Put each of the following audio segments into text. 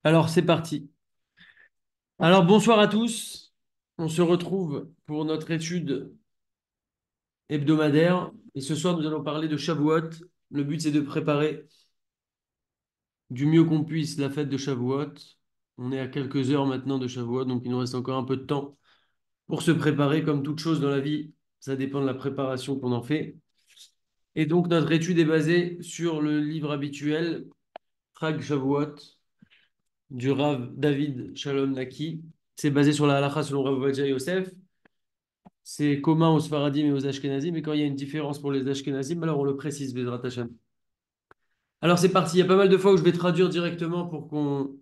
Alors, c'est parti. Alors, bonsoir à tous. On se retrouve pour notre étude hebdomadaire. Et ce soir, nous allons parler de Shavuot. Le but, c'est de préparer du mieux qu'on puisse la fête de Shavuot. On est à quelques heures maintenant de Shavuot, donc il nous reste encore un peu de temps pour se préparer. Comme toute chose dans la vie, ça dépend de la préparation qu'on en fait. Et donc, notre étude est basée sur le livre habituel, Trag Shavuot, du Rav David Shalom Naki. C'est basé sur la halakha selon Rav Ovadia Yosef. C'est commun aux Sfaradim et aux Ashkenazim, mais quand il y a une différence pour les Ashkenazim, alors on le précise, Bezrat Hashem. Alors c'est parti, il y a pas mal de fois où je vais traduire directement pour qu'on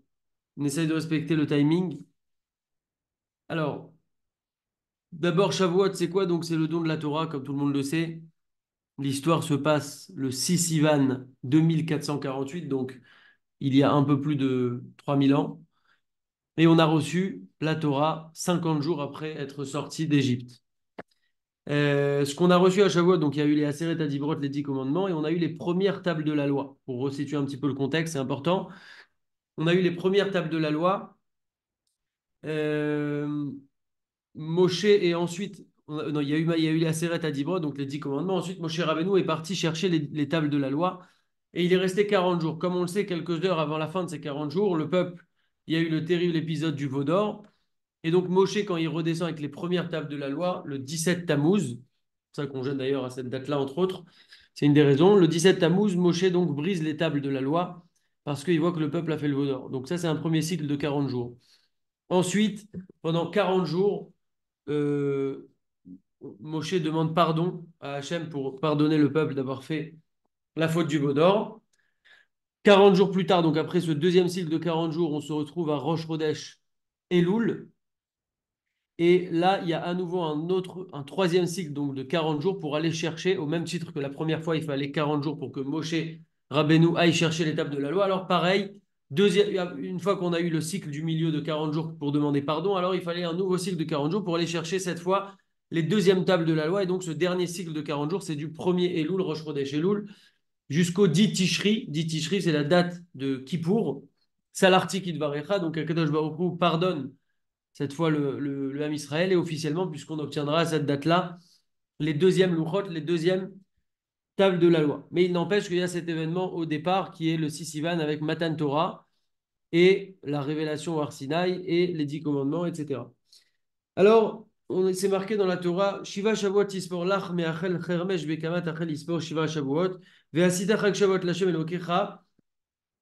essaye de respecter le timing. Alors, d'abord, Shavuot, c'est quoi? Donc c'est le don de la Torah, comme tout le monde le sait. L'histoire se passe le 6 Sivan 2448, donc il y a un peu plus de 3000 ans. Et on a reçu la Torah 50 jours après être sorti d'Égypte. Ce qu'on a reçu à Shavuot, donc il y a eu les Aseret Adibrot, les 10 commandements, et on a eu les premières tables de la loi. Pour resituer un petit peu le contexte, c'est important. On a eu les premières tables de la loi. Euh, Moshe et ensuite, non, il y a eu les Aseret Adibrot, donc les 10 commandements. Ensuite, Moshe Rabbeinu est parti chercher les tables de la loi, et il est resté 40 jours. Comme on le sait, quelques heures avant la fin de ces 40 jours, le peuple, il y a eu le terrible épisode du veau d'or. Et donc Moshe, quand il redescend avec les premières tables de la loi, le 17 Tammuz, c'est ça qu'on jeûne d'ailleurs à cette date-là, entre autres, c'est une des raisons. Le 17 Tammuz, Moshe donc brise les tables de la loi parce qu'il voit que le peuple a fait le veau d'or. Donc ça, c'est un premier cycle de 40 jours. Ensuite, pendant 40 jours, euh, Moshe demande pardon à Hachem pour pardonner le peuple d'avoir fait la faute du veau d'or. 40 jours plus tard, donc après ce deuxième cycle de 40 jours, on se retrouve à Rosh Chodesh, Elul. Et là, il y a à nouveau un troisième cycle donc de 40 jours pour aller chercher, au même titre que la première fois, il fallait 40 jours pour que Moshe Rabbeinu aille chercher l'étape de la loi. Alors pareil, une fois qu'on a eu le cycle du milieu de 40 jours pour demander pardon, alors il fallait un nouveau cycle de 40 jours pour aller chercher cette fois les deuxièmes tables de la loi. Et donc ce dernier cycle de 40 jours, c'est du premier Elul, Rosh Chodesh Elul, jusqu'au 10 Tishri. 10 Tishri, c'est la date de Kippour. Salarti Kidvarecha, donc Akadosh Baruch Hu pardonne cette fois le Ham Israël, et officiellement, puisqu'on obtiendra à cette date-là les deuxièmes louchot, les deuxièmes tables de la loi. Mais il n'empêche qu'il y a cet événement au départ qui est le Sissivan avec Matan Torah et la révélation au Arsinaï et les 10 commandements, etc. Alors, c'est marqué dans la Torah, Shiva Shavuot Yispor Lach Meachel Chermesh Bekamat Achel Yispor Shiva Shavuot Ve'asita Chag Shavuot Lashem Elokecha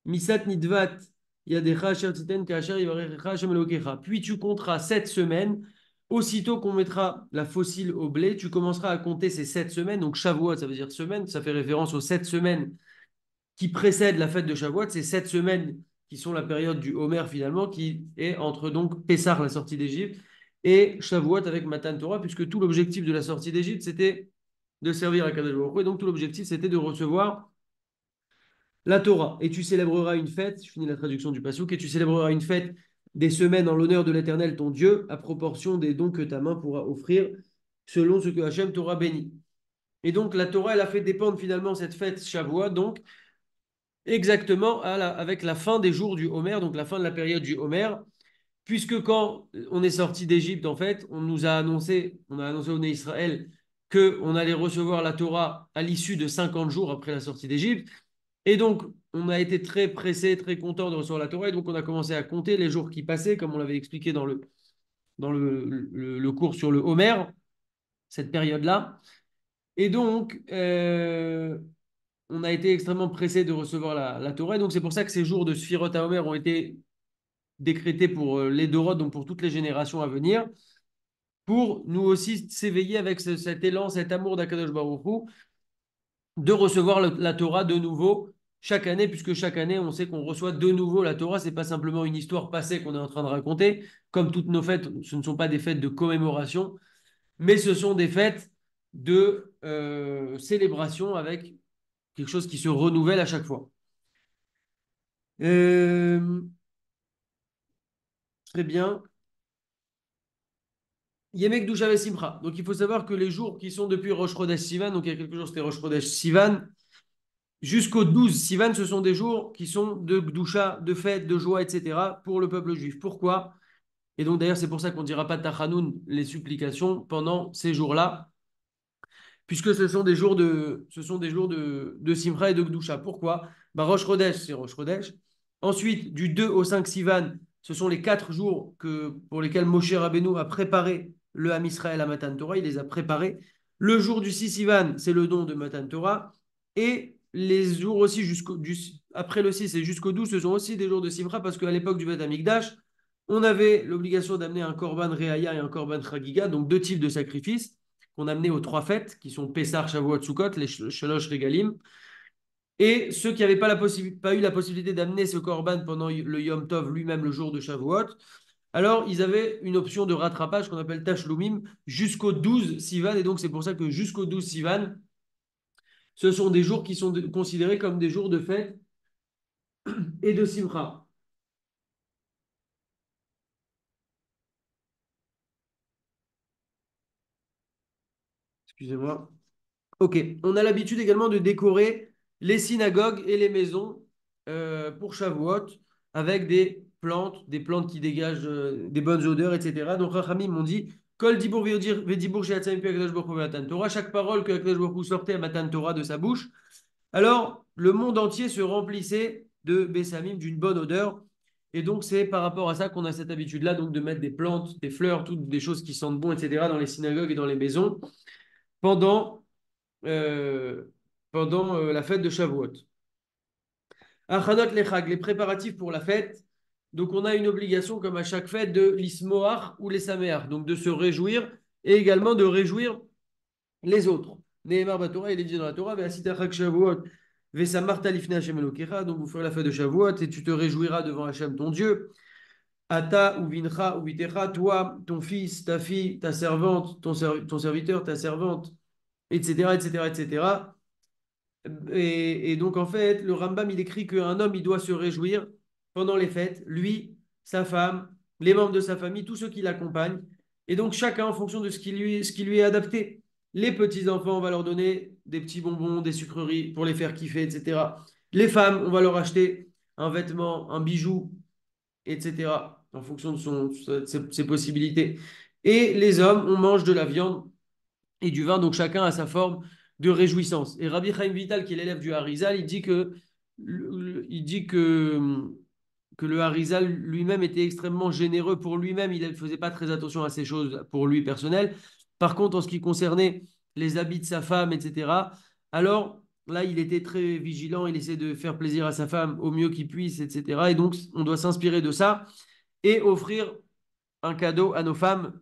Misat Nidvat Yadecha Asher Titen Kaasher Yivarechecha Hashem Elokecha. Puis tu compteras 7 semaines. Aussitôt qu'on mettra la fossile au blé, tu commenceras à compter ces 7 semaines. Donc Shavuot, ça veut dire semaine. Ça fait référence aux 7 semaines qui précèdent la fête de Shavuot. Ces 7 semaines qui sont la période du Homer finalement, qui est entre donc Pessah, la sortie d'Égypte, et Shavuot avec Matan Torah, puisque tout l'objectif de la sortie d'Égypte, c'était de servir à Kadosh Baruch Hu. Et donc tout l'objectif, c'était de recevoir la Torah. Et tu célébreras une fête, je finis la traduction du passouk, et tu célébreras une fête des semaines en l'honneur de l'Éternel, ton Dieu, à proportion des dons que ta main pourra offrir, selon ce que Hachem t'aura béni. Et donc la Torah, elle a fait dépendre finalement cette fête Shavuot, donc exactement avec la fin des jours du Homer, donc la fin de la période du Homer, puisque quand on est sorti d'Égypte, en fait, on a annoncé au nez Israël qu'on allait recevoir la Torah à l'issue de 50 jours après la sortie d'Égypte. Et donc, on a été très pressé, très content de recevoir la Torah. Et donc, on a commencé à compter les jours qui passaient, comme on l'avait expliqué dans le cours sur le Homer, cette période-là. Et donc, on a été extrêmement pressé de recevoir la Torah. Et donc, c'est pour ça que ces jours de Sphirot à Homer ont été décrétés pour les Dorot, donc pour toutes les générations à venir, pour nous aussi s'éveiller avec cet élan, cet amour d'Akadosh Baruch Hu, de recevoir la Torah de nouveau chaque année, puisque chaque année, on sait qu'on reçoit de nouveau la Torah. C'est pas simplement une histoire passée qu'on est en train de raconter. Comme toutes nos fêtes, ce ne sont pas des fêtes de commémoration, mais ce sont des fêtes de célébration avec quelque chose qui se renouvelle à chaque fois. Euh, Très bien. Yemek Douchave Simcha. Donc il faut savoir que les jours qui sont depuis Rosh Chodesh Sivan, donc il y a quelques jours c'était Rosh Chodesh Sivan, jusqu'au 12 Sivan, ce sont des jours qui sont de Gdusha, de fête, de joie, etc. pour le peuple juif. Pourquoi? Et donc d'ailleurs, c'est pour ça qu'on ne dira pas Tachanoun, les supplications, pendant ces jours-là, puisque ce sont des jours de Simcha et de Gdusha. Pourquoi? Bah, Rosh Chodesh, c'est Rosh Chodesh. Ensuite, du 2 au 5 Sivan, ce sont les 4 jours pour lesquels Moshe Rabbeinu a préparé le Ham Israël à Matan Torah, il les a préparés. Le jour du 6 Sivan, c'est le don de Matan Torah. Et les jours aussi, après le 6 et jusqu'au 12, ce sont aussi des jours de Simcha, parce qu'à l'époque du Beth Amikdash, on avait l'obligation d'amener un Korban Reaya et un Korban Chagiga, donc 2 types de sacrifices qu'on amenait aux 3 fêtes, qui sont Pessar, Shavuot, Sukkot, les Shalosh Regalim. Et ceux qui n'avaient pas eu la possibilité d'amener ce Korban pendant le Yom Tov lui-même, le jour de Shavuot, alors ils avaient une option de rattrapage qu'on appelle Tashlumim jusqu'au 12 Sivan. Et donc c'est pour ça que jusqu'au 12 Sivan, ce sont des jours qui sont considérés comme des jours de fête et de Simcha. Excusez-moi. Ok, on a l'habitude également de décorer les synagogues et les maisons pour Shavuot avec des plantes qui dégagent des bonnes odeurs, etc. Donc Rachamim m'ont dit Kol dibour vedibour she'atzam pi HaKadosh Baruch Hu Matan Torah, chaque parole que HaKadosh Baruch Hu sortait à Matan Torah de sa bouche. Alors le monde entier se remplissait de Bessamim, d'une bonne odeur. Et donc c'est par rapport à ça qu'on a cette habitude-là donc de mettre des plantes, des fleurs, toutes des choses qui sentent bon, etc. dans les synagogues et dans les maisons pendant euh, la fête de Shavuot. Achanot lechag, les préparatifs pour la fête. Donc, on a une obligation, comme à chaque fête, de l'ismoach ou les saméach, donc de se réjouir et également de réjouir les autres. Nehemar Batorah, il est dit dans la Torah, Ve'asitachag Shavuot, Ve'samarta lifnei Hashem Elokecha, donc vous ferez la fête de Shavuot et tu te réjouiras devant Hashem ton Dieu. Ata ou vincha ou vitecha, toi, ton fils, ta fille, ta servante, ton serviteur, ta servante, etc., etc., etc. Et donc, en fait, le Rambam, il écrit qu'un homme, il doit se réjouir pendant les fêtes, lui, sa femme, les membres de sa famille, tous ceux qui l'accompagnent. Et donc, chacun en fonction de ce qui lui est adapté. Les petits-enfants, on va leur donner des petits bonbons, des sucreries pour les faire kiffer, etc. Les femmes, on va leur acheter un vêtement, un bijou, etc. En fonction de ses possibilités. Et les hommes, on mange de la viande et du vin, donc chacun a sa forme de réjouissance. Et Rabbi Chaim Vital, qui est l'élève du Harizal, il dit que le Harizal lui-même était extrêmement généreux pour lui-même, il ne faisait pas très attention à ces choses pour lui personnel. Par contre, en ce qui concernait les habits de sa femme, etc., alors là, il était très vigilant, il essaie de faire plaisir à sa femme au mieux qu'il puisse, etc. Et donc, on doit s'inspirer de ça et offrir un cadeau à nos femmes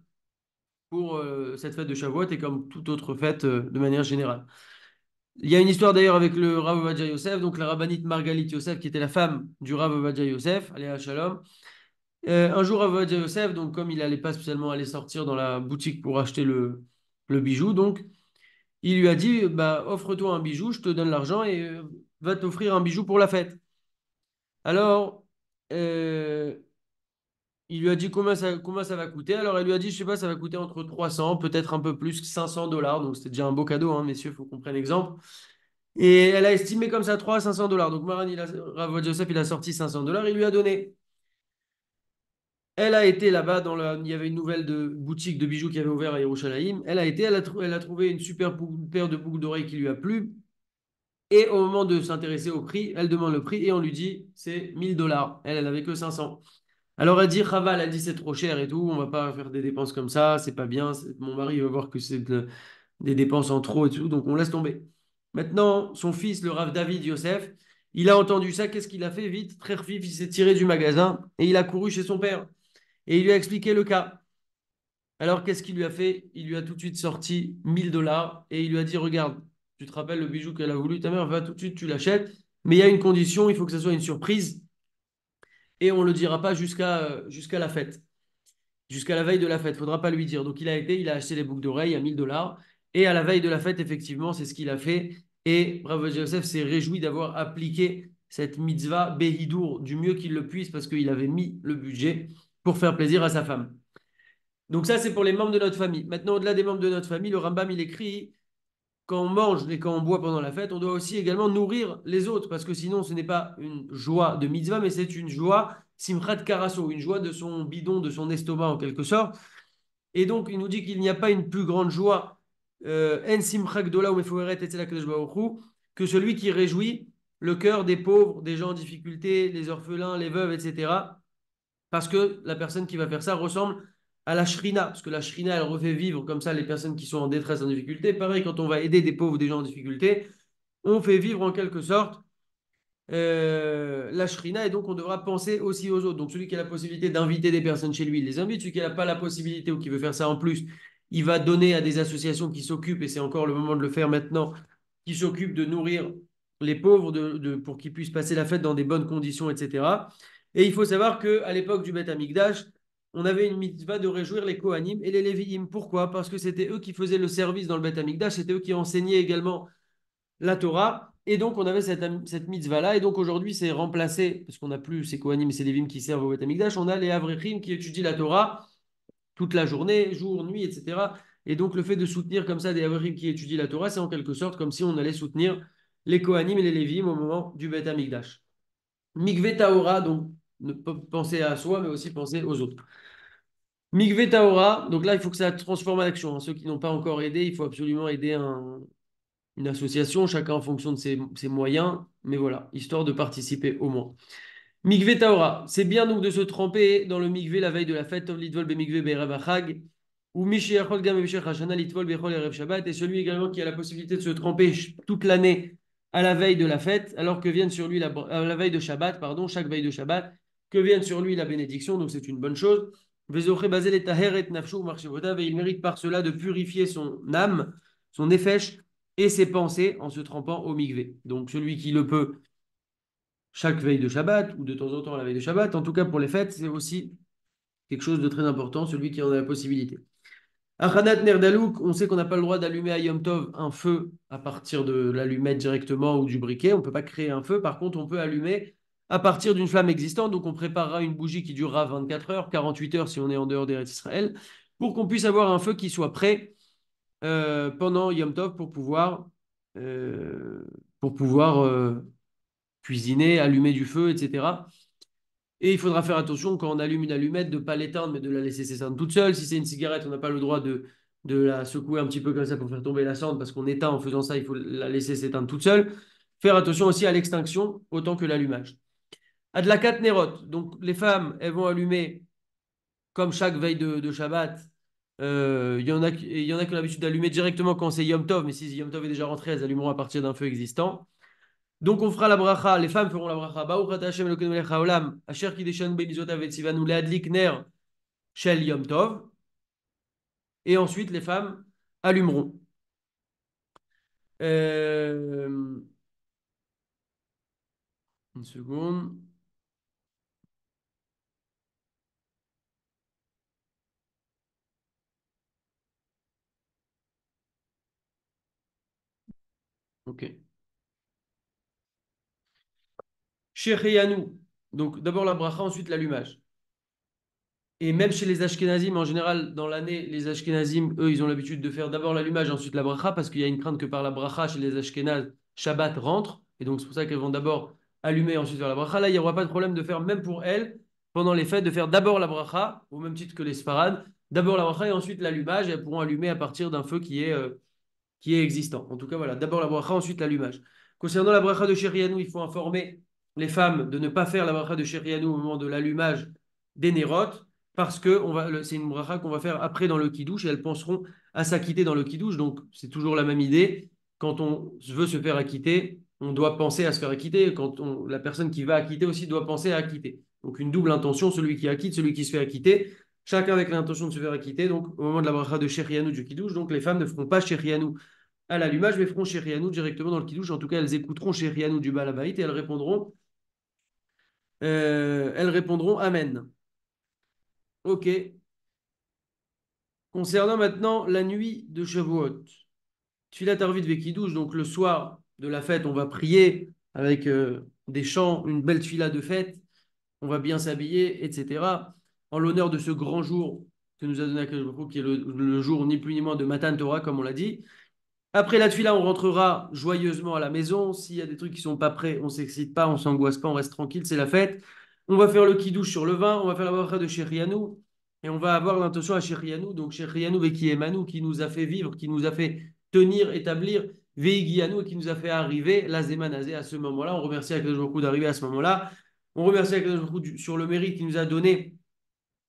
pour cette fête de Shavuot et comme toute autre fête de manière générale. Il y a une histoire d'ailleurs avec le Rav Ovadia Yosef, donc la rabbinite Margalit Yosef, qui était la femme du Rav Ovadia Yosef, aléa Shalom. Un jour, Rav Ovadia Yosef, donc comme il n'allait pas spécialement aller sortir dans la boutique pour acheter le bijou, donc il lui a dit bah, offre-toi un bijou, je te donne l'argent et va t'offrir un bijou pour la fête. Alors, euh, il lui a dit combien ça va coûter. Alors, elle lui a dit, je sais pas, ça va coûter entre 300, peut-être un peu plus, 500 $. Donc, c'était déjà un beau cadeau, hein, messieurs, il faut qu'on prenne exemple. Et elle a estimé comme ça 300 à 500 $. Donc, Rav Joseph, il a sorti 500 $, il lui a donné. Elle a été là-bas, il y avait une nouvelle boutique de bijoux qui avait ouvert à Yerushalayim. Elle a été, elle a trouvé une super paire de boucles d'oreilles qui lui a plu. Et au moment de s'intéresser au prix, elle demande le prix et on lui dit c'est 1000 $. Elle avait que 500. Alors elle dit, Raval, elle dit c'est trop cher et tout, on va pas faire des dépenses comme ça, c'est pas bien. Mon mari veut voir que des dépenses en trop et tout, donc on laisse tomber. Maintenant, son fils, le Rav David Yosef, il a entendu ça, qu'est-ce qu'il a fait vite? Très vif, il s'est tiré du magasin et il a couru chez son père. Et il lui a expliqué le cas. Alors qu'est-ce qu'il lui a fait? Il lui a tout de suite sorti 1000 $ et il lui a dit, regarde, tu te rappelles le bijou qu'elle a voulu, ta mère, va tout de suite, tu l'achètes, mais il y a une condition, il faut que ce soit une surprise et on ne le dira pas jusqu'à la fête. Jusqu'à la veille de la fête. Il ne faudra pas lui dire. Donc, il a acheté les boucles d'oreilles à 1000 $. Et à la veille de la fête, effectivement, c'est ce qu'il a fait. Et Bravo Joseph s'est réjoui d'avoir appliqué cette mitzvah Behidour du mieux qu'il le puisse parce qu'il avait mis le budget pour faire plaisir à sa femme. Donc, ça, c'est pour les membres de notre famille. Maintenant, au-delà des membres de notre famille, le Rambam, il écrit quand on mange et quand on boit pendant la fête, on doit aussi également nourrir les autres, parce que sinon, ce n'est pas une joie de mitzvah, mais c'est une joie simchat karasso, une joie de son bidon, de son estomac en quelque sorte. Et donc, il nous dit qu'il n'y a pas une plus grande joie, en simcha gdola ou mefoueret etzel HaKadosh Baruch Hu, que celui qui réjouit le cœur des pauvres, des gens en difficulté, les orphelins, les veuves, etc. Parce que la personne qui va faire ça ressemble à la shrina, parce que la shrina, elle refait vivre comme ça les personnes qui sont en détresse, en difficulté. Pareil, quand on va aider des pauvres, des gens en difficulté, on fait vivre en quelque sorte la shrina, et donc on devra penser aussi aux autres. Donc celui qui a la possibilité d'inviter des personnes chez lui, il les invite. Celui qui n'a pas la possibilité ou qui veut faire ça en plus, il va donner à des associations qui s'occupent, et c'est encore le moment de le faire maintenant, qui s'occupent de nourrir les pauvres pour qu'ils puissent passer la fête dans des bonnes conditions, etc. Et il faut savoir qu'à l'époque du Beth Amikdash, on avait une mitzvah de réjouir les Kohanim et les Lévi'im. Pourquoi? Parce que c'était eux qui faisaient le service dans le Beth Amikdash, c'était eux qui enseignaient également la Torah. Et donc, on avait cette mitzvah-là. Et donc, aujourd'hui, c'est remplacé, parce qu'on n'a plus ces Kohanim et ces Lévim qui servent au Beth Amikdash. On a les Avrechim qui étudient la Torah toute la journée, jour, nuit, etc. Et donc, le fait de soutenir comme ça des Avrechim qui étudient la Torah, c'est en quelque sorte comme si on allait soutenir les Kohanim et les Lévim au moment du Beth Amikdash. Mikveh Taora, donc, ne pas penser à soi, mais aussi penser aux autres. Mikveh Taora, donc là, il faut que ça transforme en action, hein. Ceux qui n'ont pas encore aidé, il faut absolument aider une association, chacun en fonction de ses moyens, mais voilà, histoire de participer au moins. Mikveh Taora, c'est bien donc de se tremper dans le mikveh la veille de la fête, Tov litvol bemikveh be'erev hachag, ou Mishiachol gam b'mishech hashana litvol bechol erev Shabbat, et celui également qui a la possibilité de se tremper toute l'année à la veille de la fête, alors que vienne sur lui à la veille de Shabbat, pardon, chaque veille de Shabbat, que vienne sur lui la bénédiction, donc c'est une bonne chose. Vezoche bazel et taheret nafshu marchevotav, et il mérite par cela de purifier son âme, son nefesh et ses pensées en se trempant au mikveh. Donc celui qui le peut chaque veille de Shabbat ou de temps en temps à la veille de Shabbat, en tout cas pour les fêtes, c'est aussi quelque chose de très important, celui qui en a la possibilité. Achanat Nerdalouk, on sait qu'on n'a pas le droit d'allumer à Yom Tov un feu à partir de l'allumette directement ou du briquet. On ne peut pas créer un feu. Par contre, on peut allumer à partir d'une flamme existante. Donc, on préparera une bougie qui durera 24 heures, 48 heures si on est en dehors d'Eretz Israël, pour qu'on puisse avoir un feu qui soit prêt pendant Yom Tov euh, pour pouvoir cuisiner, allumer du feu, etc. Et il faudra faire attention quand on allume une allumette de ne pas l'éteindre, mais de la laisser s'éteindre toute seule. Si c'est une cigarette, on n'a pas le droit de la secouer un petit peu comme ça pour faire tomber la cendre, parce qu'on éteint en faisant ça, il faut la laisser s'éteindre toute seule. Faire attention aussi à l'extinction autant que l'allumage. Adlakat Nerot, donc les femmes, elles vont allumer comme chaque veille de Shabbat. Il y en a qui ont l'habitude d'allumer directement quand c'est Yom Tov, mais si Yom Tov est déjà rentré, elles allumeront à partir d'un feu existant. Donc on fera la bracha, les femmes feront la bracha. Baruch ata Hashem Elokeinu melech haolam, asher kideshanu bemizotav vetzivanu leadlik ner shel Yom Tov. Et ensuite les femmes allumeront. Euh, une seconde. Ok. Shechianu. Donc d'abord la bracha, ensuite l'allumage. Et même chez les Ashkénazim, en général, dans l'année, les Ashkénazim, eux, ils ont l'habitude de faire d'abord l'allumage, ensuite la bracha, parce qu'il y a une crainte que par la bracha, chez les Ashkénazes, Shabbat rentre. Et donc, c'est pour ça qu'elles vont d'abord allumer, ensuite faire la bracha. Là, il n'y aura pas de problème de faire, même pour elles, pendant les fêtes, de faire d'abord la bracha, au même titre que les Sfarades. D'abord la bracha et ensuite l'allumage. Et elles pourront allumer à partir d'un feu qui est existant. En tout cas, voilà, d'abord la bracha, ensuite l'allumage. Concernant la bracha de Shérianou, il faut informer les femmes de ne pas faire la bracha de Shérianou au moment de l'allumage des nérotes, parce que c'est une bracha qu'on va faire après dans le kidouche, et elles penseront à s'acquitter dans le kidouche. Donc, c'est toujours la même idée. Quand on veut se faire acquitter, on doit penser à se faire acquitter. La personne qui va acquitter aussi doit penser à acquitter. Donc, une double intention, celui qui acquitte, celui qui se fait acquitter. Chacun avec l'intention de se faire acquitter. Donc, au moment de la bracha de Shérianou du kidouche, donc les femmes ne feront pas Shérianou à l'allumage, mais feront Shérianou directement dans le kidouche. En tout cas, elles écouteront Shérianou du Balabait et elles répondront Amen. Ok. Concernant maintenant la nuit de Shavuot, Tfilat Arvit Vekidouche, donc le soir de la fête, on va prier avec des chants, une belle tfila de fête, on va bien s'habiller, etc. En l'honneur de ce grand jour que nous a donné Akadosh Baruch Hu, qui est le jour ni plus ni moins de Matan Torah, comme on l'a dit. Après la tefila, on rentrera joyeusement à la maison. S'il y a des trucs qui sont pas prêts, on s'excite pas, on s'angoisse pas, on reste tranquille, c'est la fête. On va faire le kidouche sur le vin, on va faire la bracha de Shehrianou et on va avoir l'intention à Shehrianou. Donc Shehrianou Veki Emanu qui nous a fait vivre, qui nous a fait tenir, établir, Veigianou et qui nous a fait arriver la Zemanazé à ce moment-là. On remercie Akadosh Baruch Hu d'arriver à ce moment-là. On remercie Akadosh Baruch Hu sur le mérite qu'il nous a donné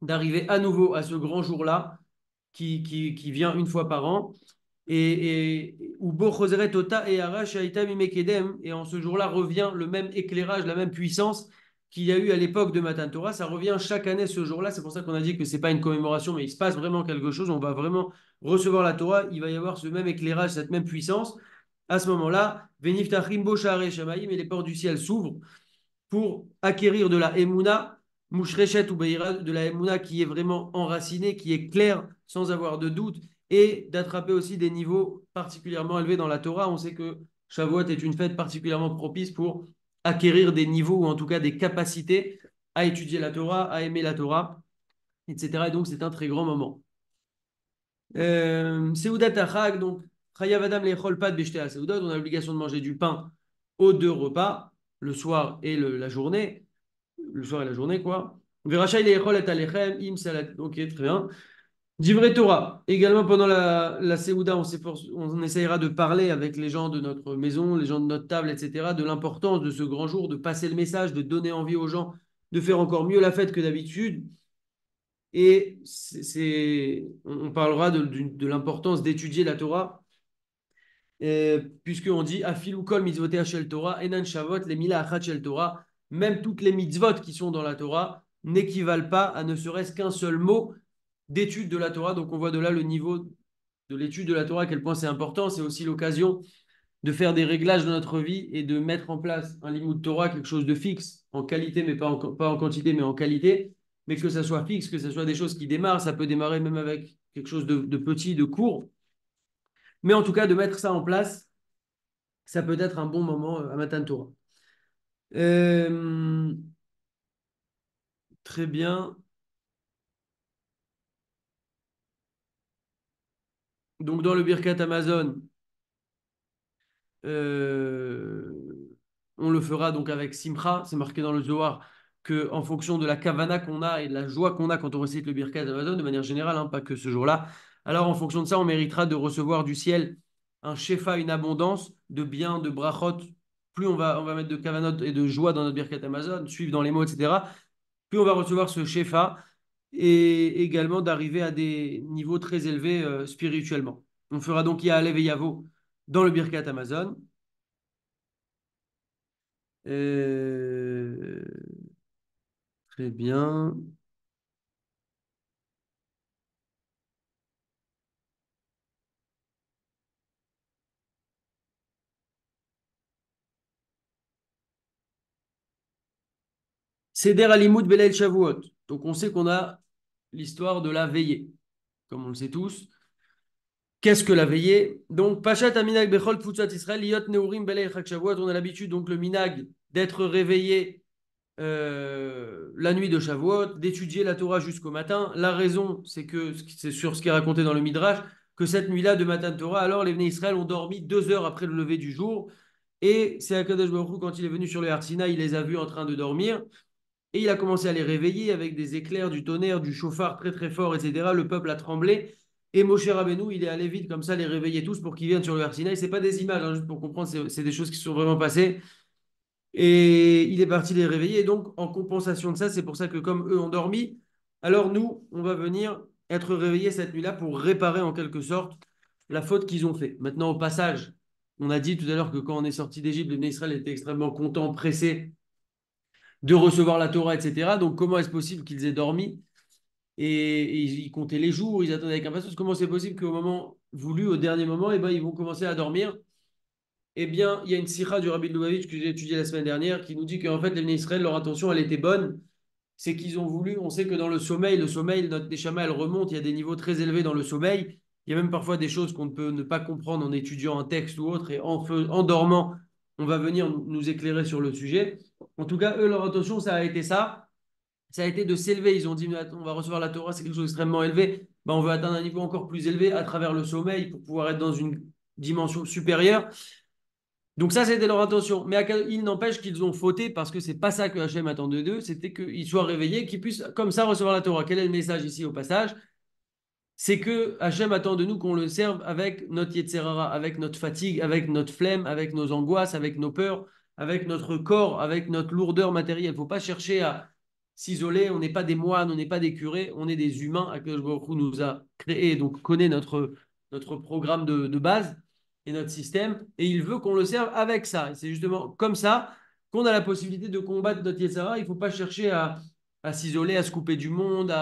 d'arriver à nouveau à ce grand jour-là qui vient une fois par an. Ou Bo Choseret Ota et Ara Shaita Mimekedem. Et en ce jour-là revient le même éclairage, la même puissance qu'il y a eu à l'époque de Matan Torah. Ça revient chaque année ce jour-là. C'est pour ça qu'on a dit que ce n'est pas une commémoration, mais il se passe vraiment quelque chose. On va vraiment recevoir la Torah. Il va y avoir ce même éclairage, cette même puissance. À ce moment-là, Veniftachim Bo Sha'arei Shamayim et les portes du ciel s'ouvrent pour acquérir de la Emouna, Mouchrechet ou Beira, de la Emouna qui est vraiment enracinée, qui est claire, sans avoir de doute, et d'attraper aussi des niveaux particulièrement élevés dans la Torah. On sait que Shavuot est une fête particulièrement propice pour acquérir des niveaux, ou en tout cas des capacités à étudier la Torah, à aimer la Torah, etc. Et donc, c'est un très grand moment. Seudat Achag, donc, Chayav Adam lechol pat b'shtei Seudot, on a l'obligation de manger du pain aux deux repas, le soir et la journée, le soir et la journée, quoi. Verachaï lechol et alechem, im salat, ok, très bien. Divrei Torah, également pendant la Séouda, on essayera de parler avec les gens de notre maison, les gens de notre table, etc., de l'importance de ce grand jour, de passer le message, de donner envie aux gens de faire encore mieux la fête que d'habitude. Et on parlera de l'importance d'étudier la Torah, puisqu'on dit Afilu kol mitzvotea shel Torah, enan shavot les mila achat shel Torah, même toutes les mitzvot qui sont dans la Torah n'équivalent pas à ne serait-ce qu'un seul mot d'étude de la Torah. Donc on voit de là le niveau de l'étude de la Torah, à quel point c'est important. C'est aussi l'occasion de faire des réglages dans notre vie et de mettre en place un limud Torah, quelque chose de fixe, en qualité, mais pas en quantité, mais en qualité, mais que ça soit fixe, que ce soit des choses qui démarrent. Ça peut démarrer même avec quelque chose de petit, de court. Mais en tout cas, de mettre ça en place, ça peut être un bon moment à Matan Torah. Euh, Très bien. Donc, dans le Birkat Amazon, on le fera donc avec Simcha. C'est marqué dans le Zohar que en fonction de la kavana qu'on a et de la joie qu'on a quand on récite le Birkat Amazon, de manière générale, hein, pas que ce jour-là, alors en fonction de ça, on méritera de recevoir du ciel un shefa, une abondance de biens, de brachot. Plus on va mettre de kavanot et de joie dans notre Birkat Amazon, suivre dans les mots, etc., plus on va recevoir ce shefa et également d'arriver à des niveaux très élevés spirituellement. On fera donc Ya'alev et Yavo dans le Birkat Amazon. Euh, Très bien. Seder Alimoud Belaïl Shavuot. Donc on sait qu'on a l'histoire de la veillée, comme on le sait tous. Qu'est-ce que la veillée? Donc, Pachat Aminag Bechol Tfutzat Israël, Liot Neurim Belaïl Chak Shavuot. On a l'habitude, donc le minag, d'être réveillé la nuit de Shavuot, d'étudier la Torah jusqu'au matin. La raison, c'est que c'est sur ce qui est raconté dans le Midrash, que cette nuit-là de matin de Torah, alors les Bnei Israël ont dormi 2 heures après le lever du jour. Et c'est Akadosh Baruch Hu, quand il est venu sur le Har Sinaï, il les a vus en train de dormir. Et il a commencé à les réveiller avec des éclairs, du tonnerre, du chauffard très très fort, etc. Le peuple a tremblé. Et Moshe Rabbeinu, il est allé vite comme ça, les réveiller tous pour qu'ils viennent sur le Har Sinaï. Ce n'est pas des images, hein, juste pour comprendre, c'est des choses qui sont vraiment passées. Et il est parti les réveiller. Et donc, en compensation de ça, c'est pour ça que comme eux ont dormi, alors nous, on va venir être réveillés cette nuit-là pour réparer en quelque sorte la faute qu'ils ont fait. Maintenant, au passage, on a dit tout à l'heure que quand on est sorti d'Égypte, les Bnei Israël étaient extrêmement contents, pressés de recevoir la Torah, etc. Donc, comment est-ce possible qu'ils aient dormi et ils comptaient les jours, ils attendaient avec impatience. Comment c'est possible qu'au moment voulu, au dernier moment, eh ben, ils vont commencer à dormir? Eh bien, il y a une sikha du Rabbi de Lubavitch que j'ai étudiée la semaine dernière qui nous dit qu'en fait, les Bnei Israël, leur intention, elle était bonne. C'est qu'ils ont voulu, on sait que dans le sommeil, notre neshama, elle remonte, il y a des niveaux très élevés dans le sommeil. Il y a même parfois des choses qu'on ne peut ne pas comprendre en étudiant un texte ou autre, et en dormant, on va venir nous éclairer sur le sujet. En tout cas, eux, leur intention, ça a été ça. Ça a été de s'élever. Ils ont dit, on va recevoir la Torah, c'est quelque chose d'extrêmement élevé. Ben, on veut atteindre un niveau encore plus élevé à travers le sommeil pour pouvoir être dans une dimension supérieure. Donc ça, c'était leur intention. Mais il n'empêche qu'ils ont fauté parce que c'est pas ça que Hachem attendait d'eux, c'était qu'ils soient réveillés, qu'ils puissent comme ça recevoir la Torah. Quel est le message ici au passage? C'est que Hachem attend de nous qu'on le serve avec notre Yetzerara, avec notre fatigue, avec notre flemme, avec nos angoisses, avec nos peurs, avec notre corps, avec notre lourdeur matérielle. Il ne faut pas chercher à s'isoler. On n'est pas des moines, on n'est pas des curés, on est des humains. Akadosh Baruch Hu nous a créés, donc connaît notre programme de base et notre système. Et il veut qu'on le serve avec ça. Et c'est justement comme ça qu'on a la possibilité de combattre notre Yetzerara. Il ne faut pas chercher à s'isoler, à se couper du monde,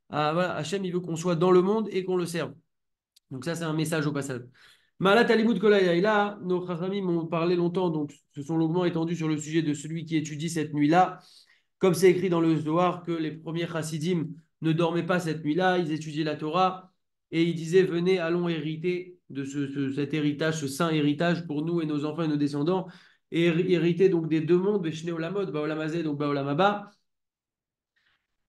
voilà, Hachem, il veut qu'on soit dans le monde et qu'on le serve. Donc ça, c'est un message au passage. Malat Talmud Kolaya. Et là, nos Chachamim m'ont parlé longtemps, donc se sont longuement étendus sur le sujet de celui qui étudie cette nuit-là. Comme c'est écrit dans le Zohar que les premiers Chassidim ne dormaient pas cette nuit-là, ils étudiaient la Torah et ils disaient, venez, allons hériter de cet héritage, ce saint héritage pour nous et nos enfants et nos descendants, et hériter donc des deux mondes, Beshne Olamot, Baolam Hazeh, donc Baolam Haba.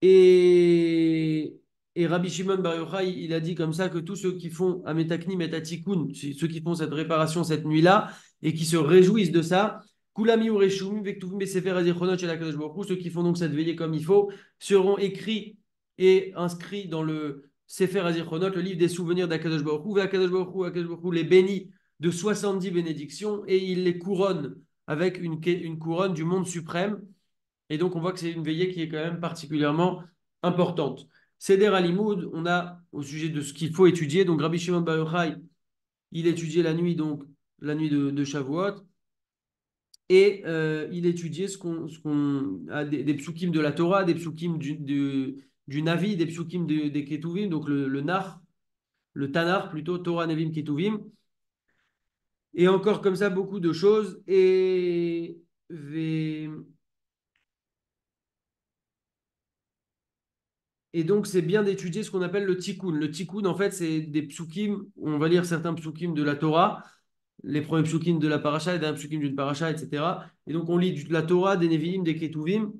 Et, et Rabbi Shimon Bar Yochai, il a dit comme ça que tous ceux qui font Ametaknim et Atikun, ceux qui font cette réparation cette nuit-là et qui se réjouissent de ça, Kulam Yureshum, Vektuvim Besefer Azichronot Shel HaKadosh Baruch Hu, ceux qui font donc cette veillée comme il faut, seront écrits et inscrits dans le Sefer Azichronot, le livre des souvenirs d'Akadosh Baruch Hu. Akadosh Baruch Hu les bénit de 70 bénédictions et il les couronne avec une couronne du monde suprême. Et donc, on voit que c'est une veillée qui est quand même particulièrement importante. Seder Alimoud, on a au sujet de ce qu'il faut étudier. Donc, Rabbi Shimon Bar Yochai, il étudiait la nuit, donc la nuit de Shavuot, et il étudiait des psukim de la Torah, des psukim du Navi, des psukim des Ketuvim, donc le Nar, le Tanar plutôt, Torah, Nevim, Ketuvim, et encore comme ça beaucoup de choses. Et donc, c'est bien d'étudier ce qu'on appelle le tikkun. Le tikkun, en fait, c'est des psukim. On va lire certains psukim de la Torah, les premiers psukim de la paracha, les derniers psukim d'une paracha, etc. Et donc, on lit de la Torah, des Nevi'im, des Ketuvim,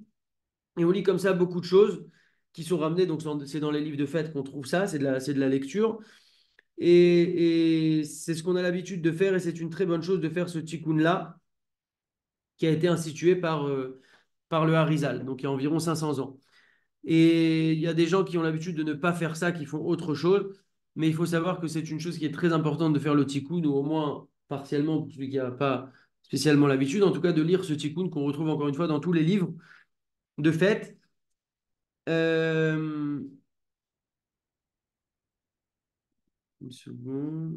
et on lit comme ça beaucoup de choses qui sont ramenées. Donc, c'est dans les livres de fête qu'on trouve ça, c'est de la lecture. Et c'est ce qu'on a l'habitude de faire, et c'est une très bonne chose de faire ce tikkun-là, qui a été institué par le Harizal, donc il y a environ 500 ans. Et il y a des gens qui ont l'habitude de ne pas faire ça, qui font autre chose. Mais il faut savoir que c'est une chose qui est très importante de faire le tikkun, ou au moins partiellement pour celui qui n'a pas spécialement l'habitude, en tout cas de lire ce tikkun qu'on retrouve encore une fois dans tous les livres de fête. Euh, une seconde.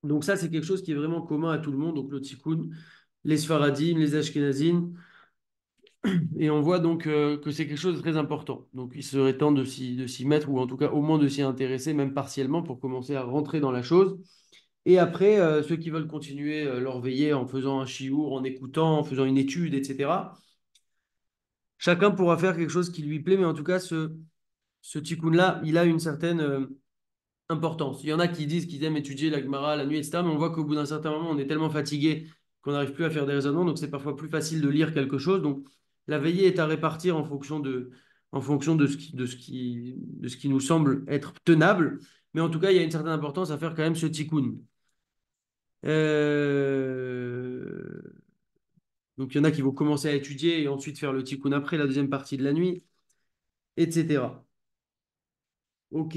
Donc ça, c'est quelque chose qui est vraiment commun à tout le monde. Donc le tikkun, les Sfaradim, les Ashkenazim. Et on voit donc que c'est quelque chose de très important. Donc il serait temps de s'y mettre, ou en tout cas au moins de s'y intéresser, même partiellement, pour commencer à rentrer dans la chose. Et après, ceux qui veulent continuer leur veillée en faisant un chiour, en écoutant, en faisant une étude, etc., chacun pourra faire quelque chose qui lui plaît, mais en tout cas, ce tikkun-là, il a une certaine importance. Il y en a qui disent qu'ils aiment étudier la Gemara la nuit, etc., mais on voit qu'au bout d'un certain moment, on est tellement fatigué qu'on n'arrive plus à faire des raisonnements, donc c'est parfois plus facile de lire quelque chose. Donc la veillée est à répartir en fonction de ce qui nous semble être tenable, mais en tout cas, il y a une certaine importance à faire quand même ce tikkun. Euh, Donc, il y en a qui vont commencer à étudier et ensuite faire le tikkun après, la deuxième partie de la nuit, etc. Ok.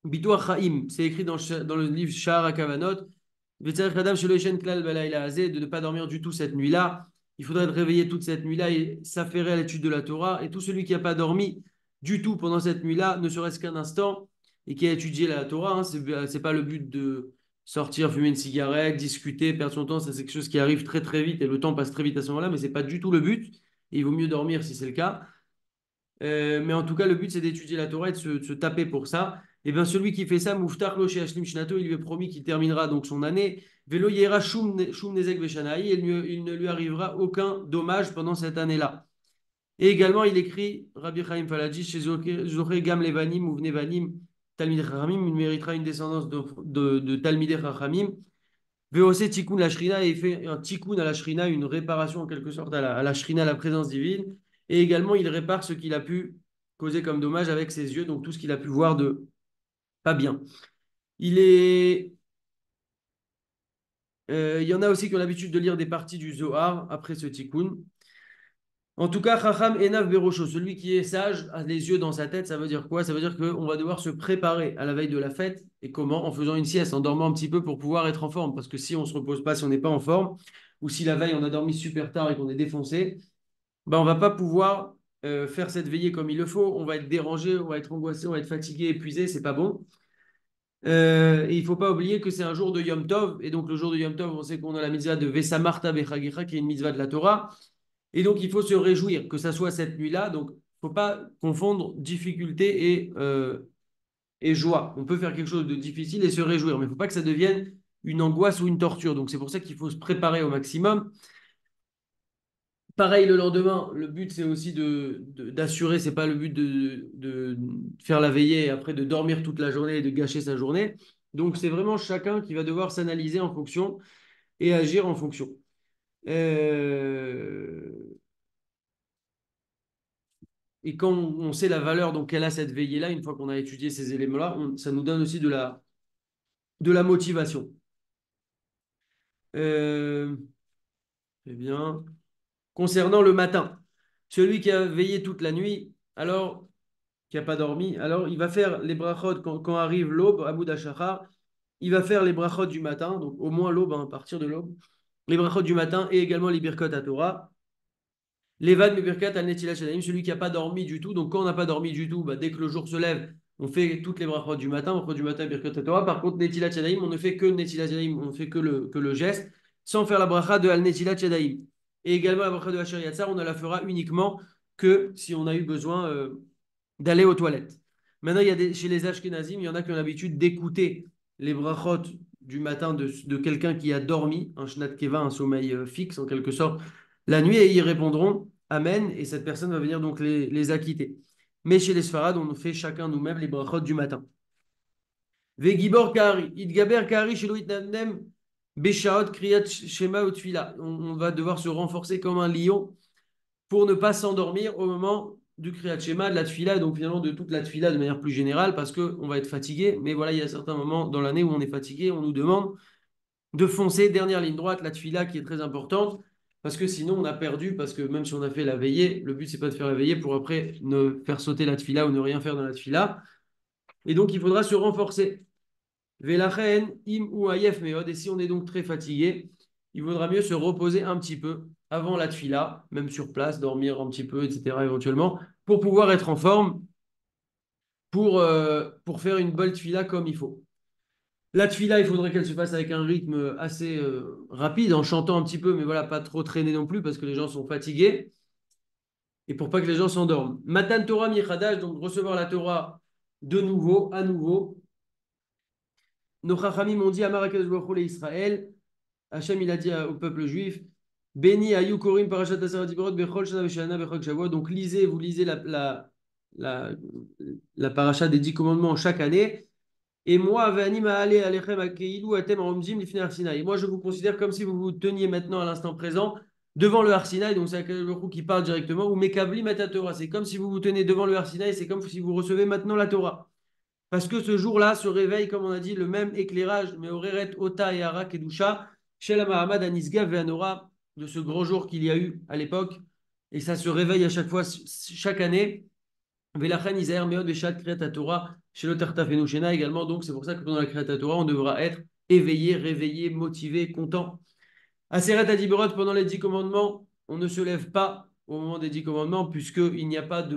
Bitoach Chaim, c'est écrit dans le livre Sha'ar HaKavanot. V'tzarech Adam shelo yishen klal balayla hazeh, de ne pas dormir du tout cette nuit-là. Il faudrait être réveillé toute cette nuit-là et s'affairer à l'étude de la Torah. Et tout celui qui n'a pas dormi du tout pendant cette nuit-là, ne serait-ce qu'un instant, et qui a étudié la Torah, hein, c'est pas le but de sortir, fumer une cigarette, discuter, perdre son temps. Ça, c'est quelque chose qui arrive très très vite et le temps passe très vite à ce moment-là, mais c'est pas du tout le but. Et il vaut mieux dormir si c'est le cas. Mais en tout cas, le but, c'est d'étudier la Torah et de se taper pour ça. Et bien, celui qui fait ça, Moufftar Lo Ashlim Shnato, il lui est promis qu'il terminera donc son année. Velo Yera Shum Nezek Veshanaï, et il ne lui arrivera aucun dommage pendant cette année-là. Et également, il écrit, Rabbi Chaim Falaji, chez Zoché Gam Levanim ou Vnevanim, Talmidei Chachamim, il méritera une descendance de Talmidei Chachamim. Veose tikkun la shrina et il fait un tikkun à la shrina, une réparation en quelque sorte à la shrina, à la présence divine. Et également, il répare ce qu'il a pu causer comme dommage avec ses yeux, donc tout ce qu'il a pu voir de pas bien. Il est, il y en a aussi qui ont l'habitude de lire des parties du Zohar après ce tikkun. En tout cas, Chacham Enav Berosho, celui qui est sage, a les yeux dans sa tête, ça veut dire quoi? Ça veut dire qu'on va devoir se préparer à la veille de la fête. Et comment? En faisant une sieste, en dormant un petit peu pour pouvoir être en forme. Parce que si on ne se repose pas, si on n'est pas en forme, ou si la veille on a dormi super tard et qu'on est défoncé, ben on ne va pas pouvoir faire cette veillée comme il le faut. On va être dérangé, on va être angoissé, on va être fatigué, épuisé, c'est pas bon. Et il ne faut pas oublier que c'est un jour de Yom Tov. Et donc le jour de Yom Tov, on sait qu'on a la mitzvah de Vesamarta Bechagicha, qui est une mitzvah de la Torah. Et donc, il faut se réjouir que ça soit cette nuit-là. Donc, il ne faut pas confondre difficulté et joie. On peut faire quelque chose de difficile et se réjouir, mais il ne faut pas que ça devienne une angoisse ou une torture. Donc, c'est pour ça qu'il faut se préparer au maximum. Pareil, le lendemain, le but, c'est aussi d'assurer, ce n'est pas le but de faire la veillée et après de dormir toute la journée et de gâcher sa journée. Donc, c'est vraiment chacun qui va devoir s'analyser en fonction et agir en fonction. Euh, Et quand on sait la valeur donc qu'elle a cette veillée-là, une fois qu'on a étudié ces éléments-là, ça nous donne aussi de la motivation. Euh, eh bien, concernant le matin, celui qui a veillé toute la nuit, alors qui n'a pas dormi, alors il va faire les brachot quand arrive l'aube, à Bout il va faire les brachot du matin, donc au moins l'aube, hein, à partir de l'aube, les brachot du matin et également les birkot à Torah. Levad Birkat al Netilat Shadaim, celui qui n'a pas dormi du tout. Donc, quand on n'a pas dormi du tout, bah, dès que le jour se lève, on fait toutes les brachot du matin, brachot du matin, Birkat Torah. Par contre, Netilat Shadaim, on ne fait que Netilat Shadaim, on ne fait que le geste, sans faire la bracha de al Netilat Shadaim. Et également, la bracha de Asher Yatzar, on ne la fera uniquement que si on a eu besoin d'aller aux toilettes. Maintenant, chez les Ashkenazim, il y en a qui ont l'habitude d'écouter les brachot du matin de quelqu'un qui a dormi, un shnat keva, un sommeil fixe en quelque sorte, la nuit, et ils répondront Amen, et cette personne va venir donc les acquitter. Mais chez les Sfarad, on fait chacun nous-mêmes les brachot du matin. Vegibor Kari, Idgaber Kari, Shelo Itnadnem, Beshaot, Kriyat Shema Utfila. On va devoir se renforcer comme un lion pour ne pas s'endormir au moment du Kriyat Shema, de la Tfila, donc finalement de toute la Tfila de manière plus générale, parce qu'on va être fatigué. Mais voilà, il y a certains moments dans l'année où on est fatigué, on nous demande de foncer, dernière ligne droite, la Tfila qui est très importante, parce que sinon on a perdu, parce que même si on a fait la veillée, le but c'est pas de faire la veillée pour après ne faire sauter la Tfila ou ne rien faire dans la Tfila. Et donc il faudra se renforcer. Velachen, im ou ayef meod. Et si on est donc très fatigué, il vaudra mieux se reposer un petit peu avant la tfila, même sur place, dormir un petit peu, etc. éventuellement, pour pouvoir être en forme pour faire une bonne tfila comme il faut. La tfila, il faudrait qu'elle se fasse avec un rythme assez rapide, en chantant un petit peu, mais voilà, pas trop traîner non plus parce que les gens sont fatigués et pour pas que les gens s'endorment. Matan Torah Michadash, donc recevoir la Torah de nouveau, à nouveau. Nos chachamim ont dit à Marrakech Israël, Hachem, il a dit au peuple juif, Béni Ayou Korim Parashat Aseret Dibrot Bechol Shana Veshana Bechol Shavua. Donc lisez, vous lisez la, la paracha des 10 commandements chaque année. Et moi, Vani Maale Alechem Akeilu Atem Romzim Lifnei Har Sinai. Moi, je vous considère comme si vous vous teniez maintenant à l'instant présent devant le Har Sinai. Donc c'est le qui parle directement. Ou Mekabli Mata Torah. C'est comme si vous vous tenez devant le Har Sinai. C'est comme si vous recevez maintenant la Torah. Parce que ce jour-là se réveille, comme on a dit, le même éclairage, mais Oreret, Ota et Ara Kedusha, chez la Mahamad, Anisga, Veanora, de ce grand jour qu'il y a eu à l'époque. Et ça se réveille à chaque fois, chaque année. Velachen, Isaer, Meod, Veshat, Kriyat Torah, chez le Tartafenoshena également. Donc, c'est pour ça que pendant la Kriyat Torah, on devra être éveillé, réveillé, motivé, content. Aseret Adibrot, pendant les 10 commandements, on ne se lève pas au moment des 10 commandements, puisqu'il n'y a pas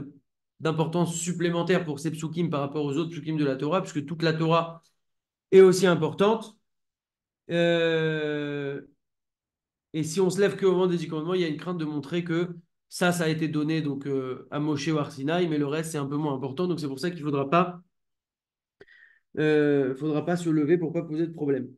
d'importance supplémentaire pour ces psukim par rapport aux autres psukim de la Torah, puisque toute la Torah est aussi importante. Euh, et si on se lève qu'au moment des 10 commandements, il y a une crainte de montrer que ça a été donné donc, à Moshe ou à Sinaï, mais le reste, c'est un peu moins important. Donc, c'est pour ça qu'il faudra pas se lever pour ne pas poser de problème.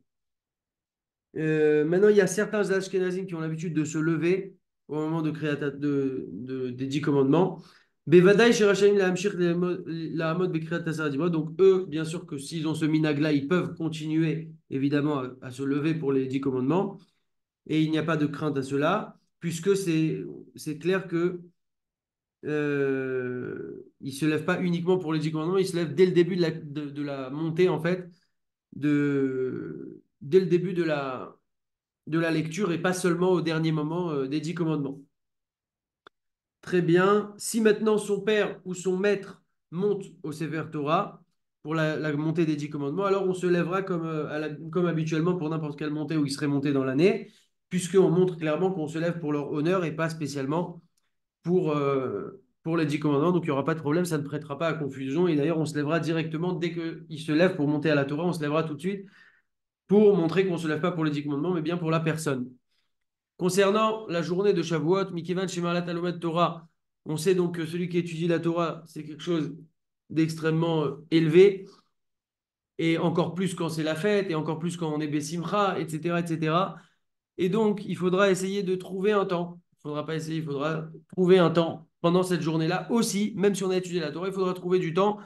Maintenant, il y a certains Ashkenazim qui ont l'habitude de se lever au moment des 10 commandements. Bevadaï, chez Rachaim, la Hamod, Bekriat Tassar Dibra. Donc, eux, bien sûr que s'ils ont ce minag-là, ils peuvent continuer, évidemment, à se lever pour les 10 commandements. Et il n'y a pas de crainte à cela, puisque c'est clair que il ne se lève pas uniquement pour les 10 commandements, il se lève dès le début de la montée, en fait, dès le début de la lecture et pas seulement au dernier moment des 10 commandements. Très bien. Si maintenant son père ou son maître monte au Sefer Torah pour la montée des 10 commandements, alors on se lèvera comme, comme habituellement pour n'importe quelle montée où il serait monté dans l'année, puisqu'on montre clairement qu'on se lève pour leur honneur et pas spécialement pour les 10 commandements. Donc il n'y aura pas de problème, ça ne prêtera pas à confusion. Et d'ailleurs, on se lèvera directement dès qu'il se lève pour monter à la Torah, on se lèvera tout de suite pour montrer qu'on ne se lève pas pour les 10 commandements, mais bien pour la personne. Concernant la journée de Shavuot, Mikivan Shemalat Alomet Torah, on sait donc que celui qui étudie la Torah, c'est quelque chose d'extrêmement élevé, et encore plus quand c'est la fête, et encore plus quand on est Bessimcha, etc., etc. Et donc, il faudra essayer de trouver un temps. Il ne faudra pas essayer, il faudra trouver un temps pendant cette journée-là aussi, même si on a étudié la Torah, il faudra trouver du temps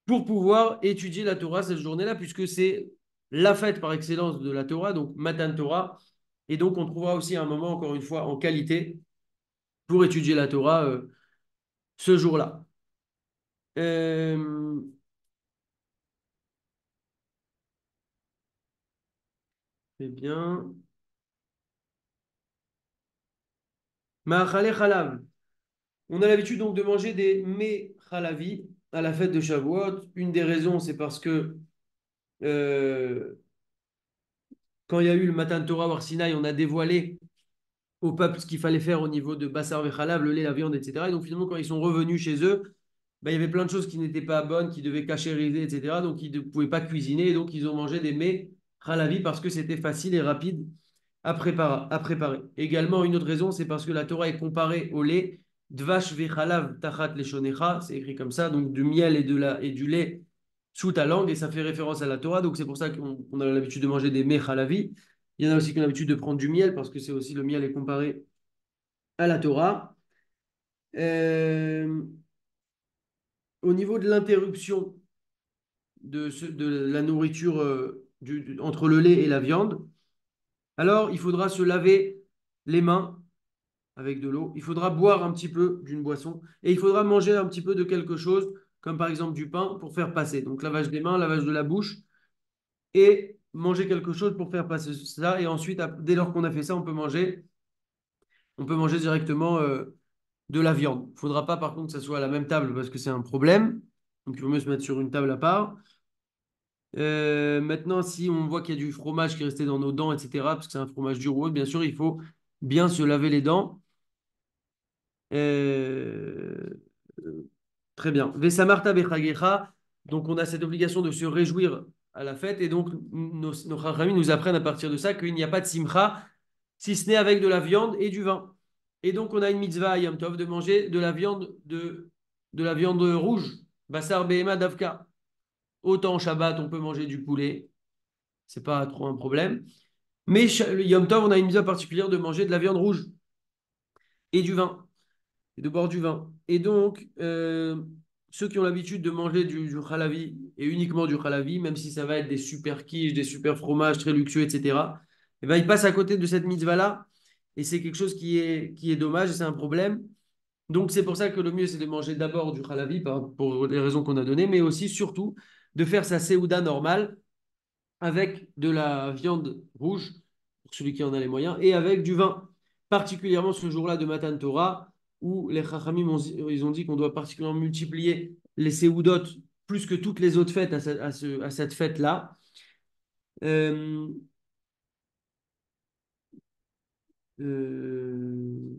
pour pouvoir étudier la Torah cette journée-là, puisque c'est la fête par excellence de la Torah, donc Matan Torah. Et donc, on trouvera aussi un moment, encore une fois, en qualité pour étudier la Torah ce jour-là. Euh, Très bien. Ma'achale chalav. On a l'habitude donc de manger des mets chalavi à la fête de Shavuot. Une des raisons, c'est parce que euh, quand il y a eu le Matan Torah War Sinaï, on a dévoilé au peuple ce qu'il fallait faire au niveau de Bassar Vechalav, le lait, la viande, etc. Et donc finalement, quand ils sont revenus chez eux, ben, il y avait plein de choses qui n'étaient pas bonnes, qui devaient cachériser, etc. Donc ils ne pouvaient pas cuisiner. Et donc ils ont mangé des mets halavi parce que c'était facile et rapide à préparer. Également, une autre raison, c'est parce que la Torah est comparée au lait. Dvash vechalav tachat leshonecha, c'est écrit comme ça, donc du miel et du lait sous ta langue, et ça fait référence à la Torah. Donc c'est pour ça qu'on a l'habitude de manger des mets halavi. Il y en a aussi qui ont l'habitude de prendre du miel parce que c'est aussi le miel est comparé à la Torah. Euh, Au niveau de l'interruption de la nourriture entre le lait et la viande, alors il faudra se laver les mains avec de l'eau. Il faudra boire un petit peu d'une boisson et il faudra manger un petit peu de quelque chose, comme par exemple du pain pour faire passer. Donc lavage des mains, lavage de la bouche et manger quelque chose pour faire passer ça. Et ensuite, dès lors qu'on a fait ça, on peut manger directement de la viande. Il ne faudra pas par contre que ça soit à la même table parce que c'est un problème. Donc il vaut mieux se mettre sur une table à part. Maintenant, si on voit qu'il y a du fromage qui est resté dans nos dents, etc., parce que c'est un fromage dur ou autre, bien sûr, il faut bien se laver les dents. Euh, Très bien. Vesamarta bechagecha. Donc, on a cette obligation de se réjouir à la fête. Et donc, nos Chachamim nous apprennent à partir de ça qu'il n'y a pas de simcha, si ce n'est avec de la viande et du vin. Et donc, on a une mitzvah à Yom Tov de manger de la viande rouge. Basar behema davka. Autant en Shabbat, on peut manger du poulet. C'est pas trop un problème. Mais le Yom Tov, on a une mitzvah particulière de manger de la viande rouge et du vin. Et de boire du vin. Et donc, ceux qui ont l'habitude de manger du halavi et uniquement du halavi, même si ça va être des super quiches, des super fromages très luxueux, etc., eh ben, ils passent à côté de cette mitzvah-là. Et c'est quelque chose qui est dommage et c'est un problème. Donc, c'est pour ça que le mieux, c'est de manger d'abord du halavi pour les raisons qu'on a données, mais aussi, surtout, de faire sa seouda normale avec de la viande rouge, pour celui qui en a les moyens, et avec du vin, particulièrement ce jour-là de Matan Torah, où les Chachamim ils ont dit qu'on doit particulièrement multiplier les séoudot plus que toutes les autres fêtes à cette fête-là. Euh, euh,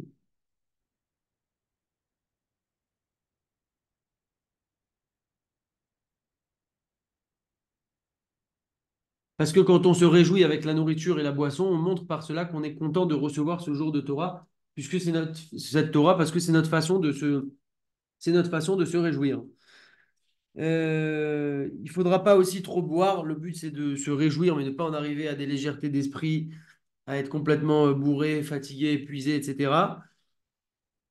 Parce que quand on se réjouit avec la nourriture et la boisson, on montre par cela qu'on est content de recevoir ce jour de Torah, puisque cette Torah, parce que c'est notre façon de se réjouir. Il ne faudra pas aussi trop boire. Le but, c'est de se réjouir, mais ne pas en arriver à des légèretés d'esprit, à être complètement bourré, fatigué, épuisé, etc.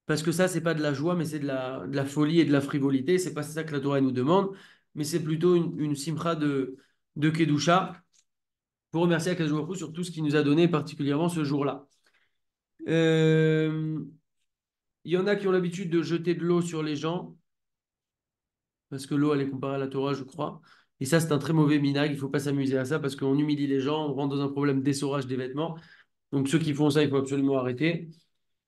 parce que ça, c'est pas de la joie, mais c'est de la folie et de la frivolité. C'est pas ça que la Torah nous demande, mais c'est plutôt une simcha de Kedusha pour remercier Akadosh Baruch Hu sur tout ce qu'il nous a donné, particulièrement ce jour-là. Euh, Il y en a qui ont l'habitude de jeter de l'eau sur les gens, parce que l'eau, elle est comparée à la Torah, je crois. Et ça, c'est un très mauvais minag. Il ne faut pas s'amuser à ça, parce qu'on humilie les gens, on rentre dans un problème d'essorage des vêtements. Donc ceux qui font ça, il faut absolument arrêter.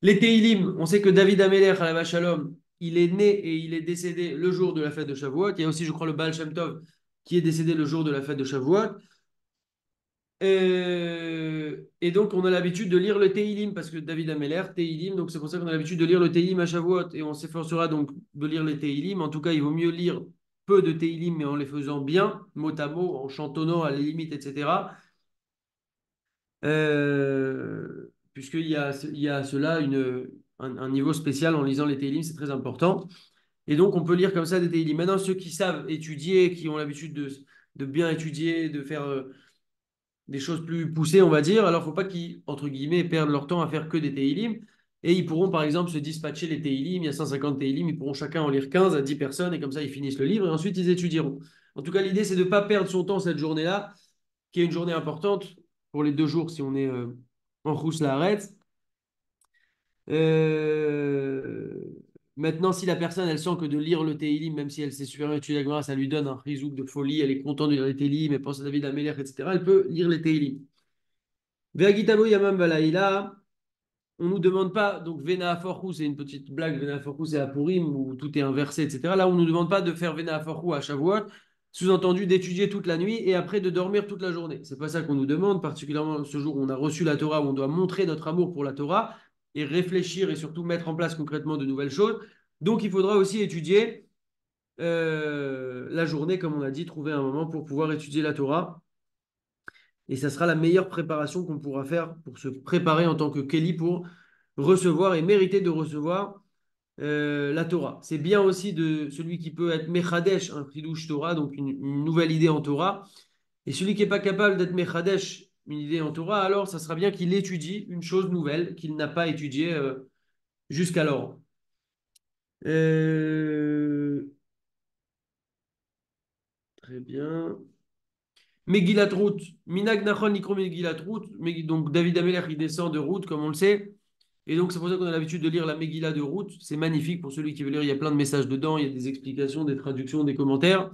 Les Teilim, on sait que David Améler, à Shalom, il est né et il est décédé le jour de la fête de Shavuot. Il y a aussi, je crois, le Baal Shem Tov qui est décédé le jour de la fête de Shavuot. Et donc, on a l'habitude de lire le Teilim parce que David Améler, Teilim, donc c'est pour ça qu'on a l'habitude de lire le Teilim à Shavuot et on s'efforcera donc de lire les Teilim. En tout cas, il vaut mieux lire peu de Teilim mais en les faisant bien, mot à mot, en chantonnant à la limite, etc. Puisqu'il y a cela un niveau spécial en lisant les Teilim, c'est très important. Et donc, on peut lire comme ça des Teilim. Maintenant, ceux qui savent étudier, qui ont l'habitude de bien étudier, de faire des choses plus poussées, on va dire, alors il ne faut pas qu'ils, entre guillemets, perdent leur temps à faire que des Teilim. Et ils pourront, par exemple, se dispatcher les Teilim. Il y a 150 Teilim, ils pourront chacun en lire 15 à 10 personnes, et comme ça, ils finissent le livre, et ensuite, ils étudieront. En tout cas, l'idée, c'est de ne pas perdre son temps cette journée-là, qui est une journée importante pour les 2 jours si on est en Rousse la arrête. Euh, Maintenant, si la personne, elle sent que de lire le Teilim, même si elle sait super bien étudier la Gemara, ça lui donne un rizouk de folie, elle est contente de lire les Teilim, elle pense à David Améler, etc., elle peut lire les Teilim. Ve'agitamo yamam v'laïla, on ne nous demande pas, donc Vena Aforhu, c'est une petite blague, Vena Aforhu, c'est à Purim, où tout est inversé, etc. Là, on ne nous demande pas de faire Vena Aforhu à Shavuot, sous-entendu d'étudier toute la nuit et après de dormir toute la journée. C'est pas ça qu'on nous demande, particulièrement ce jour où on a reçu la Torah, où on doit montrer notre amour pour la Torah et réfléchir et surtout mettre en place concrètement de nouvelles choses. Donc, il faudra aussi étudier la journée, comme on a dit, trouver un moment pour pouvoir étudier la Torah. Et ça sera la meilleure préparation qu'on pourra faire pour se préparer en tant que Kelly pour recevoir et mériter de recevoir la Torah. C'est bien aussi de celui qui peut être Mechadesh, un Chidush Torah, donc une nouvelle idée en Torah. Et celui qui n'est pas capable d'être Mechadesh, une idée en Torah, alors ça sera bien qu'il étudie une chose nouvelle qu'il n'a pas étudiée jusqu'alors. Euh, Très bien. Megillat Ruth, Minag Nachon Nikro Megillat Ruth, donc David Ameller il descend de Ruth, comme on le sait. Et donc c'est pour ça qu'on a l'habitude de lire la Megillah de Ruth. C'est magnifique pour celui qui veut lire, il y a plein de messages dedans, il y a des explications, des traductions, des commentaires.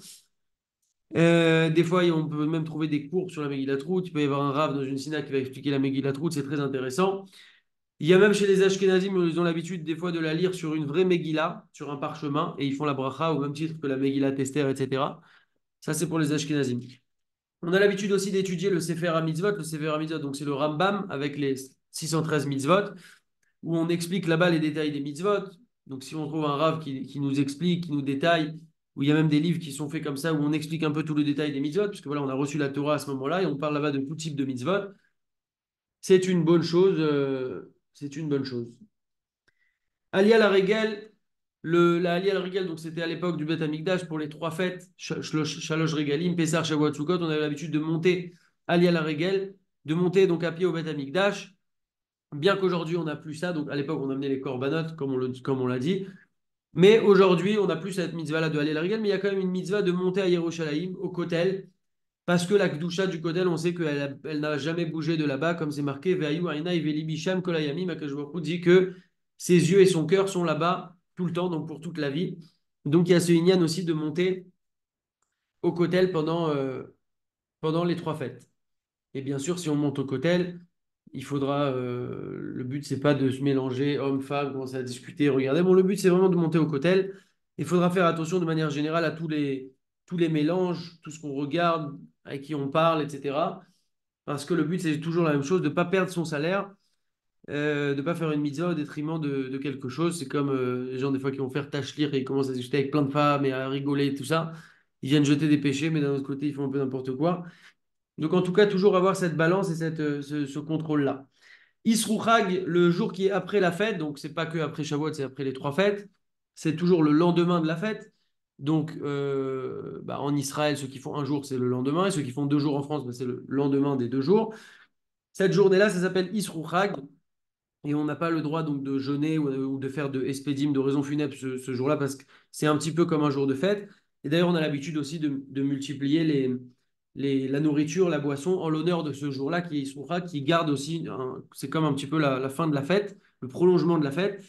Des fois, on peut même trouver des cours sur la Megillat Ruth. Il peut y avoir un rave dans une synagogue qui va expliquer la Megillat Ruth, c'est très intéressant. Il y a même chez les Ashkénazim, ils ont l'habitude des fois de la lire sur une vraie Megillah, sur un parchemin, et ils font la bracha au même titre que la Megillah Esther, etc. Ça, c'est pour les Ashkénazim. On a l'habitude aussi d'étudier le Sefer HaMitzvot. Le Sefer HaMitzvot, donc c'est le Rambam avec les 613 mitzvot, où on explique là-bas les détails des mitzvot. Donc si on trouve un rave qui nous explique, qui nous détaille, où il y a même des livres qui sont faits comme ça, où on explique un peu tout le détail des mitzvot, puisque voilà, on a reçu la Torah à ce moment-là, et on parle là-bas de tout type de mitzvot, c'est une bonne chose. C'est une bonne chose. Ali la Regel, la Ali la Regel, donc c'était à l'époque du Beth Amikdash pour les 3 fêtes, Shalosh Regalim, Pessar, Shavuot, Sukkot, on avait l'habitude de monter Ali la Regel, de monter donc à pied au Beth Amikdash, bien qu'aujourd'hui on n'a plus ça, donc à l'époque on amenait les korbanot, comme on l'a dit, mais aujourd'hui on n'a plus cette mitzvah-là de Ali la Regel, mais il y a quand même une mitzvah de monter à Yerushalayim, au Kotel, parce que la Kedusha du Kotel, on sait qu'elle n'a jamais bougé de là-bas, comme c'est marqué, Ve'ayu Ainaï Ve'li Bisham Kolayamim, Akadosh Baruch Hu dit que ses yeux et son cœur sont là-bas tout le temps, donc pour toute la vie. Donc il y a ce inyan aussi de monter au Kotel pendant les 3 fêtes. Et bien sûr, si on monte au Kotel, il faudra. Le but, c'est pas de se mélanger homme, femme, commencer à discuter, regarder. Bon, le but, c'est vraiment de monter au Kotel. Il faudra faire attention de manière générale à tous les mélanges, tout ce qu'on regarde, avec qui on parle, etc. Parce que le but, c'est toujours la même chose, de ne pas perdre son salaire, de ne pas faire une mitzvah au détriment de quelque chose. C'est comme les gens, des fois, qui vont faire tachlir et ils commencent à discuter avec plein de femmes et à rigoler et tout ça. Ils viennent jeter des péchés, mais d'un autre côté, ils font un peu n'importe quoi. Donc, en tout cas, toujours avoir cette balance et ce contrôle-là. Isrouchag, le jour qui est après la fête, donc c'est pas que après Shavuot, c'est après les 3 fêtes, c'est toujours le lendemain de la fête. Donc, en Israël, ceux qui font un jour, c'est le lendemain, et ceux qui font 2 jours en France, c'est le lendemain des 2 jours. Cette journée-là, ça s'appelle Isrouchag. Et on n'a pas le droit donc de jeûner ou de faire de espédim, de raison funèbre ce jour-là, parce que c'est un petit peu comme un jour de fête. Et d'ailleurs, on a l'habitude aussi de multiplier la nourriture, la boisson en l'honneur de ce jour-là qui garde aussi, c'est comme un petit peu la fin de la fête, le prolongement de la fête.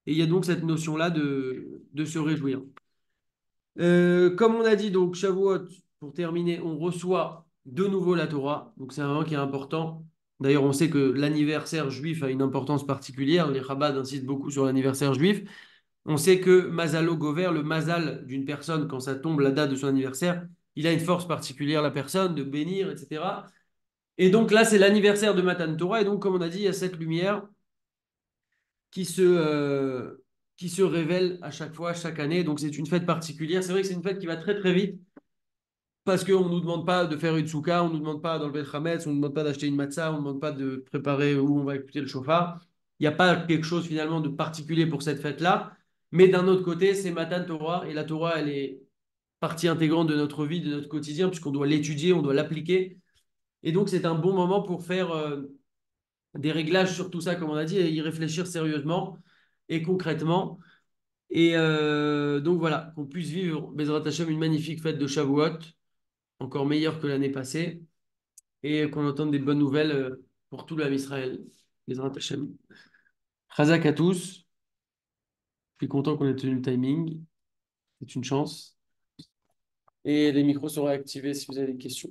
Et il y a donc cette notion-là de se réjouir. Comme on a dit, donc Shavuot, pour terminer, on reçoit de nouveau la Torah. Donc c'est un moment qui est important. D'ailleurs, on sait que l'anniversaire juif a une importance particulière. Les Chabad insistent beaucoup sur l'anniversaire juif. On sait que Mazalo Gover, le mazal d'une personne, quand ça tombe la date de son anniversaire, il a une force particulière, la personne, de bénir, etc. Et donc là, c'est l'anniversaire de Matan Torah. Et donc, comme on a dit, il y a cette lumière qui qui se révèle à chaque fois, chaque année. Donc c'est une fête particulière. C'est vrai que c'est une fête qui va très très vite parce qu'on ne nous demande pas de faire une souka, on ne nous demande pas d'enlever le chametz, on ne nous demande pas d'acheter une matzah, on ne nous demande pas de préparer où on va écouter le chauffard. Il n'y a pas quelque chose finalement de particulier pour cette fête-là. Mais d'un autre côté, c'est Matan Torah et la Torah, elle est partie intégrante de notre vie, de notre quotidien, puisqu'on doit l'étudier, on doit l'appliquer. Et donc, c'est un bon moment pour faire des réglages sur tout ça, comme on a dit, et y réfléchir sérieusement et concrètement. Et donc voilà, qu'on puisse vivre, Bezrat Hashem, une magnifique fête de Shavuot, encore meilleure que l'année passée, et qu'on entende des bonnes nouvelles pour tout l'âme Israël. Bezrat Hashem. Chazak à tous, je suis content qu'on ait tenu le timing, c'est une chance. Et les micros seront activés si vous avez des questions.